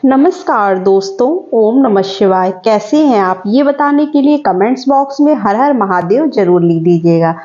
नमस्कार दोस्तों, ओम नमः शिवाय। कैसे हैं आप, ये बताने के लिए कमेंट्स बॉक्स में हर हर महादेव जरूर लिख दीजिएगा।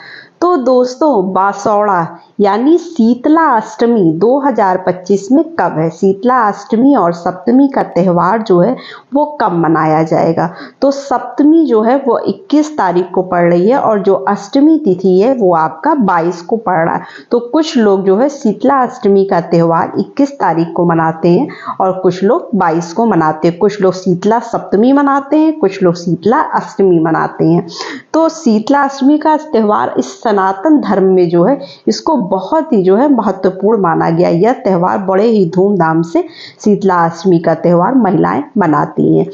तो दोस्तों, बासौड़ा यानी शीतला अष्टमी 2025 में कब है? शीतला अष्टमी और सप्तमी का त्यौहार जो है वो कब मनाया जाएगा? तो सप्तमी जो है वो 21 तारीख को पड़ रही है और जो अष्टमी तिथि है वो आपका 22 को पड़ रहा है। तो कुछ लोग जो है शीतला अष्टमी का त्यौहार 21 तारीख को मनाते हैं और कुछ लोग 22 को मनाते हैं। कुछ लोग शीतला सप्तमी मनाते हैं, कुछ लोग शीतला अष्टमी मनाते हैं। तो शीतला अष्टमी का त्यौहार इस सनातन धर्म में जो है इसको बहुत ही जो है महत्वपूर्ण माना गया। यह त्यौहार बड़े ही धूमधाम से शीतला अष्टमी का त्यौहार महिलाएं मनाती हैं।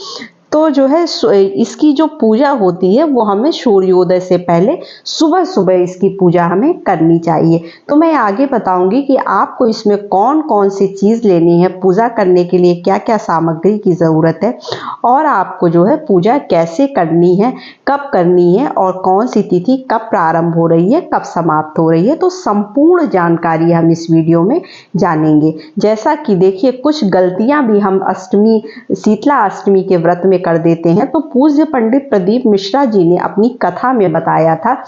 तो जो है इसकी जो पूजा होती है वो हमें सूर्योदय से पहले सुबह सुबह इसकी पूजा हमें करनी चाहिए। तो मैं आगे बताऊंगी कि आपको इसमें कौन कौन सी चीज़ लेनी है, पूजा करने के लिए क्या क्या सामग्री की ज़रूरत है और आपको जो है पूजा कैसे करनी है, कब करनी है और कौन सी तिथि कब प्रारंभ हो रही है, कब समाप्त हो रही है। तो संपूर्ण जानकारी हम इस वीडियो में जानेंगे। जैसा कि देखिए, कुछ गलतियां भी हम शीतला अष्टमी के व्रत में कर देते हैं। तो पूज्य पंडित प्रदीप मिश्रा जी ने अपनी कथा में बताया था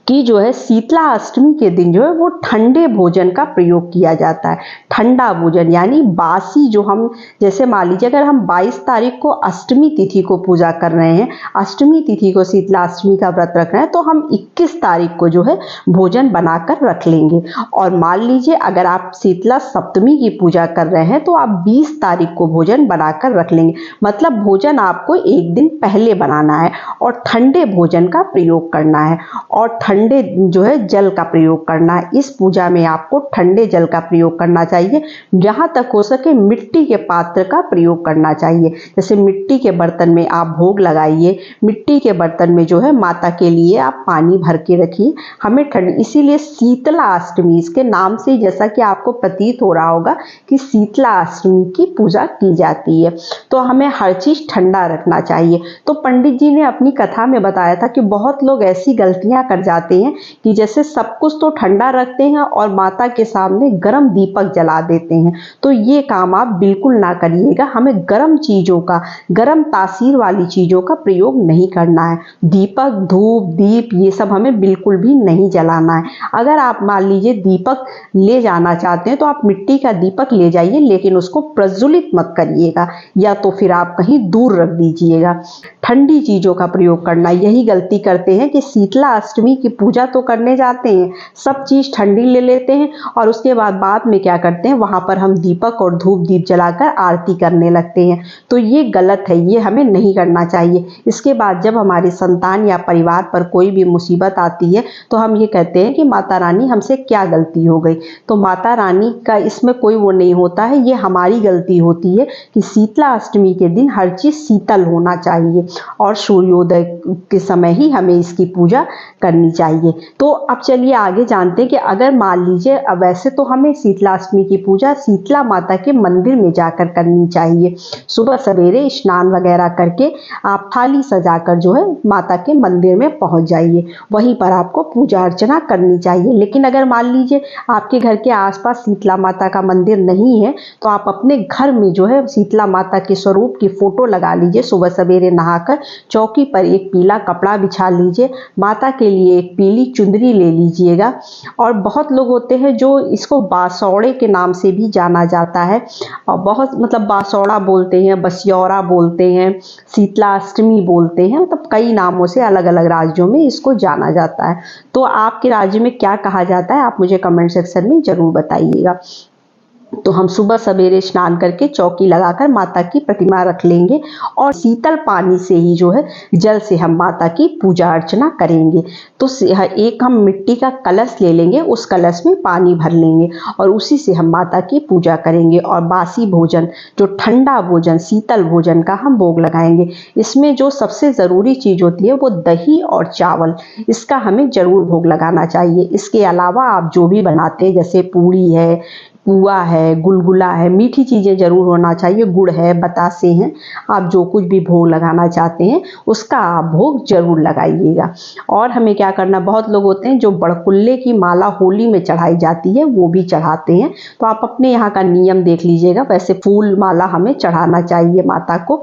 कि जो है शीतला अष्टमी के दिन जो है वो ठंडे भोजन का प्रयोग किया जाता है। ठंडा भोजन यानी बासी, जो हम जैसे मान लीजिए अगर हम 22 तारीख को अष्टमी तिथि को पूजा कर रहे हैं, अष्टमी तिथि को शीतला अष्टमी का व्रत रख रहे हैं, तो हम 21 तारीख को जो है भोजन बनाकर रख लेंगे। और मान लीजिए अगर आप शीतला सप्तमी की पूजा कर रहे हैं तो आप 20 तारीख को भोजन बनाकर रख लेंगे। मतलब भोजन आपको एक दिन पहले बनाना है और ठंडे भोजन का प्रयोग करना है और ठंडे जो है जल का प्रयोग करना है। इस पूजा में आपको ठंडे जल का प्रयोग करना चाहिए। जहाँ तक हो सके मिट्टी के पात्र का प्रयोग करना चाहिए। जैसे मिट्टी के बर्तन में आप भोग लगाइए, मिट्टी के बर्तन में जो है माता के लिए आप पानी भर के रखिए। हमें ठंड, इसीलिए शीतला अष्टमी, इसके नाम से जैसा कि आपको प्रतीत हो रहा होगा कि शीतला अष्टमी की पूजा की जाती है। तो हमें हर चीज ठंडा रखना चाहिए। तो पंडित जी ने अपनी कथा में बताया था कि बहुत लोग ऐसी गलतियां कर जाते हैं कि जैसे सब कुछ तो ठंडा रखते हैं और माता के सामने गर्म दीपक जला देते हैं। तो ये काम आप बिल्कुल ना करिएगा। हमें गर्म चीजों का, गर्म तासीर वाली चीजों का प्रयोग नहीं करना है। दीपक, धूप, दीप ये सब हमें बिल्कुल भी नहीं जलाना है। अगर आप मान लीजिए दीपक ले जाना चाहते हैं तो आप मिट्टी का दीपक ले जाइए, लेकिन उसको प्रज्वलित मत करिएगा, या तो फिर आप कहीं दूर रख दीजिएगा। ठंडी चीजों का प्रयोग करना, यही गलती करते हैं कि शीतला अष्टमी की पूजा तो करने जाते हैं, सब चीज ठंडी ले लेते हैं और उसके बाद में क्या करते हैं, वहां पर हम दीपक और धूप दीप जलाकर आरती करने लगते हैं। तो ये गलत है, ये हमें नहीं करना चाहिए। इसके बाद जब हमारी संतान या परिवार पर कोई भी मुसीबत आती है तो हम ये कहते हैं कि माता रानी हमसे क्या गलती हो गई। तो माता रानी का इसमें कोई वो नहीं होता है, ये हमारी गलती होती है कि शीतला अष्टमी के दिन हर चीज शीतल होना चाहिए और सूर्योदय के समय ही हमें इसकी पूजा करनी चाहिए। तो अब चलिए आगे जानते हैं कि अगर मान लीजिए, अब वैसे तो हमें शीतला अष्टमी की पूजा शीतला माता के मंदिर में जाकर करनी चाहिए। सुबह सवेरे स्नान वगैरह करके आप थाली सजाकर जो है माता के मंदिर में पहुंच जाइए, वहीं पर आपको पूजा अर्चना करनी चाहिए। लेकिन अगर मान लीजिए आपके घर के आसपास शीतला माता का मंदिर नहीं है तो आप अपने घर में जो है शीतला माता के स्वरूप की फोटो लगा लीजिए। सुबह सवेरे नहाकर चौकी पर एक पीला कपड़ा बिछा लीजिए, माता के लिए एक पीली चुंदरी ले लीजिएगा। और बहुत लोग होते हैं जो इसको बासौड़े के नाम से भी जाना जाता है, और बहुत मतलब बासौड़ा बोलते हैं, बसियौरा बोलते हैं, शीतला अष्टमी बोलते हैं, मतलब कई नामों से अलग अलग राज्यों में इसको जाना जाता है। तो आपके राज्य में क्या कहा जाता है आप मुझे कमेंट सेक्शन में जरूर बताइएगा। तो हम सुबह सवेरे स्नान करके चौकी लगाकर माता की प्रतिमा रख लेंगे और शीतल पानी से ही जो है जल से हम माता की पूजा अर्चना करेंगे। तो एक हम मिट्टी का कलश ले लेंगे, उस कलश में पानी भर लेंगे और उसी से हम माता की पूजा करेंगे। और बासी भोजन, जो ठंडा भोजन, शीतल भोजन का हम भोग लगाएंगे। इसमें जो सबसे ज़रूरी चीज़ होती है वो दही और चावल, इसका हमें ज़रूर भोग लगाना चाहिए। इसके अलावा आप जो भी बनाते हैं, जैसे पूड़ी है, पुआ है, गुलगुला है, मीठी चीज़ें ज़रूर होना चाहिए, गुड़ है, बतासे हैं, आप जो कुछ भी भोग लगाना चाहते हैं उसका आप भोग ज़रूर लगाइएगा। और हमें क्या करना, बहुत लोग होते हैं जो बड़कुल्ले की माला होली में चढ़ाई जाती है वो भी चढ़ाते हैं, तो आप अपने यहाँ का नियम देख लीजिएगा। वैसे फूल माला हमें चढ़ाना चाहिए माता को,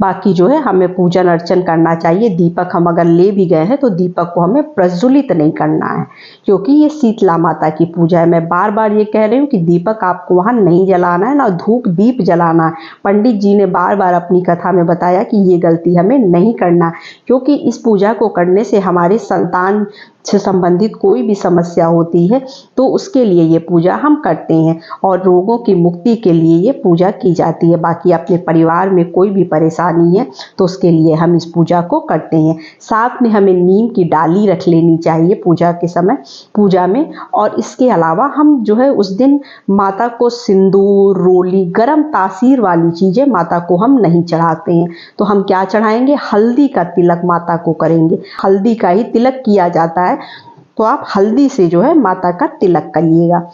बाकी जो है हमें पूजन अर्चन करना चाहिए। दीपक हम अगर ले भी गए हैं तो दीपक को हमें प्रज्वलित नहीं करना है, क्योंकि ये शीतला माता की पूजा है। मैं बार बार ये कह रही हूँ कि दीपक आपको वहाँ नहीं जलाना है, ना धूप दीप जलाना है। पंडित जी ने बार बार अपनी कथा में बताया कि ये गलती हमें नहीं करना, क्योंकि इस पूजा को करने से हमारे संतान से संबंधित कोई भी समस्या होती है तो उसके लिए ये पूजा हम करते हैं, और रोगों की मुक्ति के लिए ये पूजा की जाती है। बाकी अपने परिवार में कोई भी परेशानी है तो उसके लिए हम इस पूजा को करते हैं। साथ में हमें नीम की डाली रख लेनी चाहिए पूजा के समय, पूजा में। और इसके अलावा हम जो है उस दिन माता को सिंदूर, रोली, गरम तासीर वाली चीज़ें माता को हम नहीं चढ़ाते हैं। तो हम क्या चढ़ाएंगे, हल्दी का तिलक माता को करेंगे। हल्दी का ही तिलक किया जाता है, तो आप हल्दी से जो है माता का तिलक करिएगा।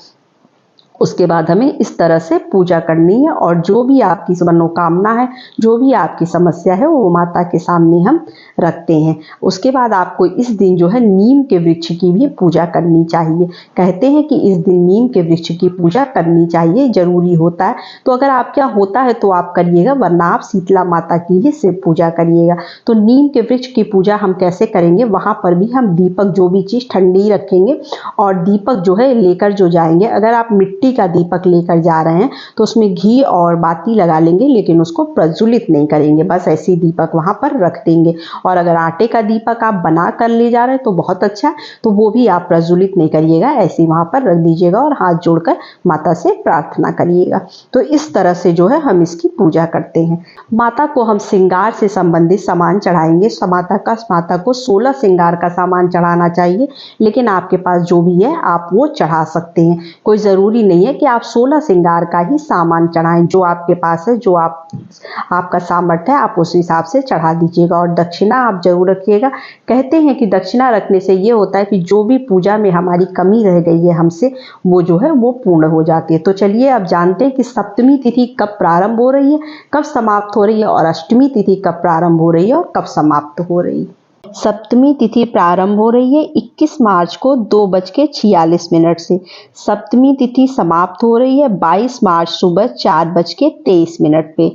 उसके बाद हमें इस तरह से पूजा करनी है, और जो भी आपकी मनोकामना है, जो भी आपकी समस्या है वो माता के सामने हम रखते हैं। उसके बाद आपको इस दिन जो है नीम के वृक्ष की भी पूजा करनी चाहिए। कहते हैं कि इस दिन नीम के वृक्ष की पूजा करनी चाहिए, जरूरी होता है। तो अगर आप क्या होता है तो आप करिएगा, वरना आप शीतला माता की ही सिर्फ पूजा करिएगा। तो नीम के वृक्ष की पूजा हम कैसे करेंगे, वहाँ पर भी हम दीपक जो भी चीज़ ठंडी रखेंगे, और दीपक जो है लेकर जो जाएंगे, अगर आप मिट्टी का दीपक लेकर जा रहे हैं तो उसमें घी और बाती लगा लेंगे, लेकिन उसको प्रज्वलित नहीं करेंगे, बस ऐसे दीपक वहां पर रख देंगे। और अगर आटे का दीपक आप बना कर ले जा रहे हैं तो बहुत अच्छा, तो वो भी आप प्रज्वलित नहीं करिएगा, ऐसे वहां पर रख दीजिएगा और हाथ जोड़कर माता से प्रार्थना करिएगा। तो इस तरह से जो है हम इसकी पूजा करते हैं। माता को हम श्रृंगार से संबंधित सामान चढ़ाएंगे। माता को 16 श्रृंगार का सामान चढ़ाना चाहिए, लेकिन आपके पास जो भी है आप वो चढ़ा सकते हैं। कोई ज़रूरी नहीं है कि आप 16 श्रृंगार का ही सामान चढ़ाएं, जो आपके पास है, जो आपका सामर्थ्य है आप उस हिसाब से चढ़ा दीजिएगा। और दक्षिणा आप जरूर रखिएगा। कहते हैं कि दक्षिणा रखने से ये होता है कि जो भी पूजा में हमारी कमी रह गई है हमसे, वो जो है वो पूर्ण हो जाती है। तो चलिए अब जानते हैं कि सप्तमी तिथि कब प्रारंभ हो रही है, कब समाप्त हो रही है, और अष्टमी तिथि कब प्रारंभ हो रही है और कब समाप्त हो रही है। सप्तमी तिथि प्रारंभ हो रही है 21 मार्च को 2:46 से। सप्तमी तिथि समाप्त हो रही है 22 मार्च सुबह 4:23 पे।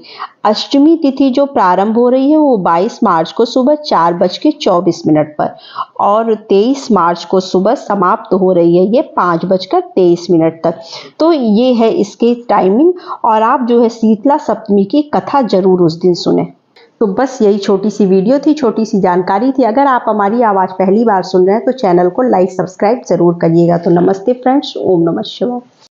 अष्टमी तिथि जो प्रारंभ हो रही है वो 22 मार्च को सुबह 4:24 पर, और 23 मार्च को सुबह समाप्त हो रही है ये 5:23 तक। तो ये है इसकी टाइमिंग, और आप जो है शीतला सप्तमी की कथा जरूर उस दिन सुने। तो बस यही छोटी सी वीडियो थी, छोटी सी जानकारी थी। अगर आप हमारी आवाज़ पहली बार सुन रहे हैं तो चैनल को लाइक सब्सक्राइब जरूर करिएगा। तो नमस्ते फ्रेंड्स, ओम नमः शिवाय।